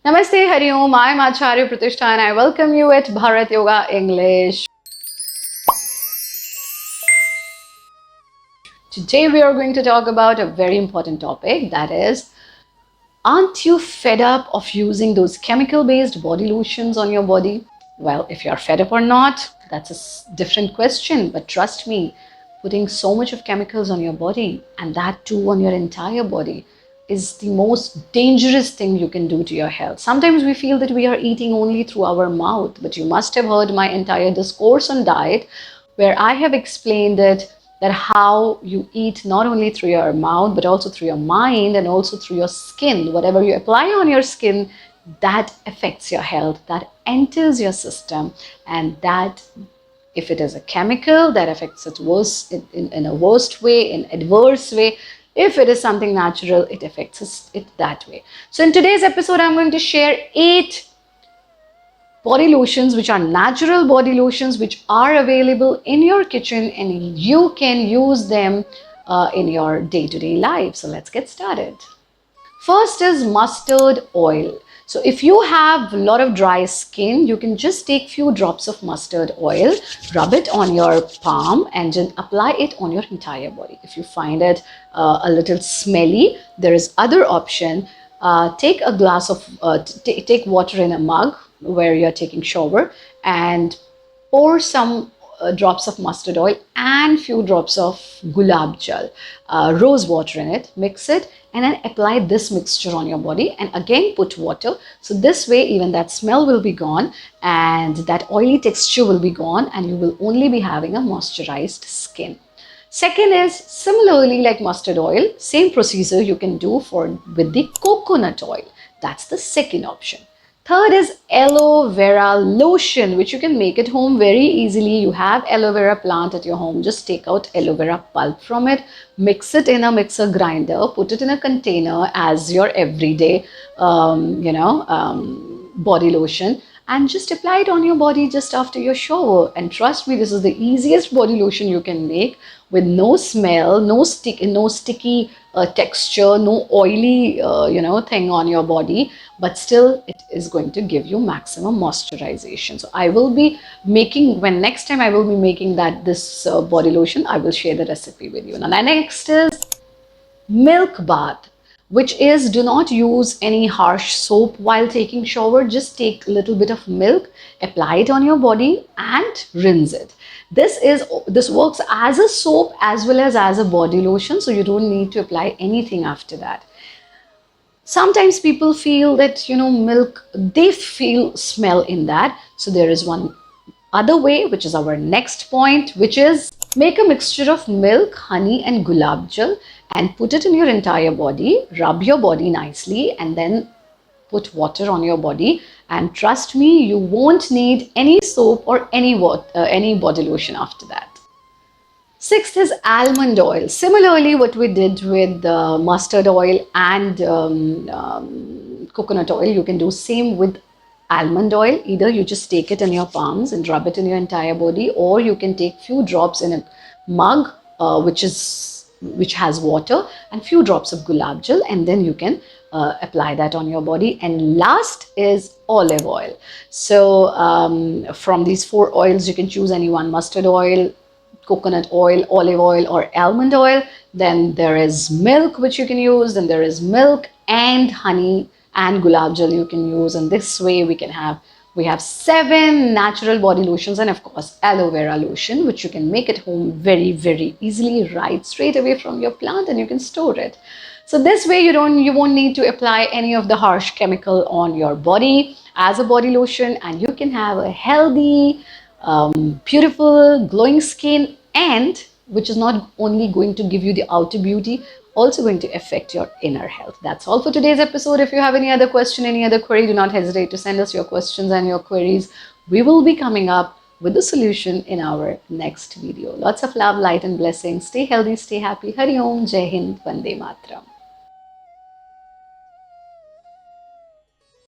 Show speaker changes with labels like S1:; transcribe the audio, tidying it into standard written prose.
S1: Namaste, Hari Om. I am Acharya Pratishtha and I welcome you at Bharat Yoga English. Today we are going to talk about a very important topic, that is, aren't you fed up of using those chemical-based body lotions on your body? Well, if you're fed up or not, that's a different question. But trust me, putting so much of chemicals on your body, and that too on your entire body, is the most dangerous thing you can do to your health. Sometimes we feel that we are eating only through our mouth, but you must have heard my entire discourse on diet, where I have explained it, that how you eat not only through your mouth but also through your mind and also through your skin. Whatever you apply on your skin, that affects your health, that enters your system, and that, if it is a chemical, that affects it worse in a worst way, in adverse way. If it is something natural, it affects it that way. So in today's episode, I'm going to share 8 body lotions which are natural body lotions which are available in your kitchen, and you can use them in your day-to-day life. So let's get started. First is mustard oil. So if you have a lot of dry skin, you can just take few drops of mustard oil, rub it on your palm and then apply it on your entire body. If you find it a little smelly, there is other option. Take a glass of, take water in a mug where you're taking shower and pour some drops of mustard oil and few drops of gulab jal, rose water in it, mix it, and then apply this mixture on your body and again put water. So this way even that smell will be gone and that oily texture will be gone, and you will only be having a moisturized skin. Second is, similarly like mustard oil, same procedure you can do with the coconut oil. That's the second option. Third is aloe vera lotion, which you can make at home very easily. You have aloe vera plant at your home. Just take out aloe vera pulp from it, mix it in a mixer grinder, put it in a container as your everyday, body lotion, and just apply it on your body just after your shower. And trust me, this is the easiest body lotion you can make, with no smell, no sticky texture, no oily thing on your body, but still it is going to give you maximum moisturization. So I will be making, when next time I will be making this body lotion, I will share the recipe with you. Now next is milk bath, which is, do not use any harsh soap while taking shower. Just take a little bit of milk, apply it on your body and rinse it. This works as a soap as well as a body lotion, so you don't need to apply anything after that. Sometimes people feel that milk, they feel smell in that. So there is one other way, which is our next point, which is make a mixture of milk, honey and gulab jal and put it in your entire body. Rub your body nicely and then put water on your body, and trust me, you won't need any soap or any body lotion after that. Sixth is almond oil. Similarly, what we did with mustard oil and coconut oil, you can do same with almond oil. Either you just take it in your palms and rub it in your entire body, or you can take few drops in a mug which has water and few drops of gulab jal, and then you can apply that on your body. And last is olive oil. So from these 4 oils, you can choose any one: mustard oil, coconut oil, olive oil or almond oil. Then there is milk which you can use, then there is milk and honey and gulab jal you can use, and this way we have 7 natural body lotions, and of course aloe vera lotion, which you can make at home very, very easily, right straight away from your plant, and you can store it. So this way you won't need to apply any of the harsh chemical on your body as a body lotion, and you can have a healthy, beautiful, glowing skin, and which is not only going to give you the outer beauty, also going to affect your inner health. That's all for today's episode. If you have any other question, any other query, do not hesitate to send us your questions and your queries. We will be coming up with the solution in our next video. Lots of love, light and blessings. Stay healthy, stay happy. Hari Om, Jai Hind, Vande Matram.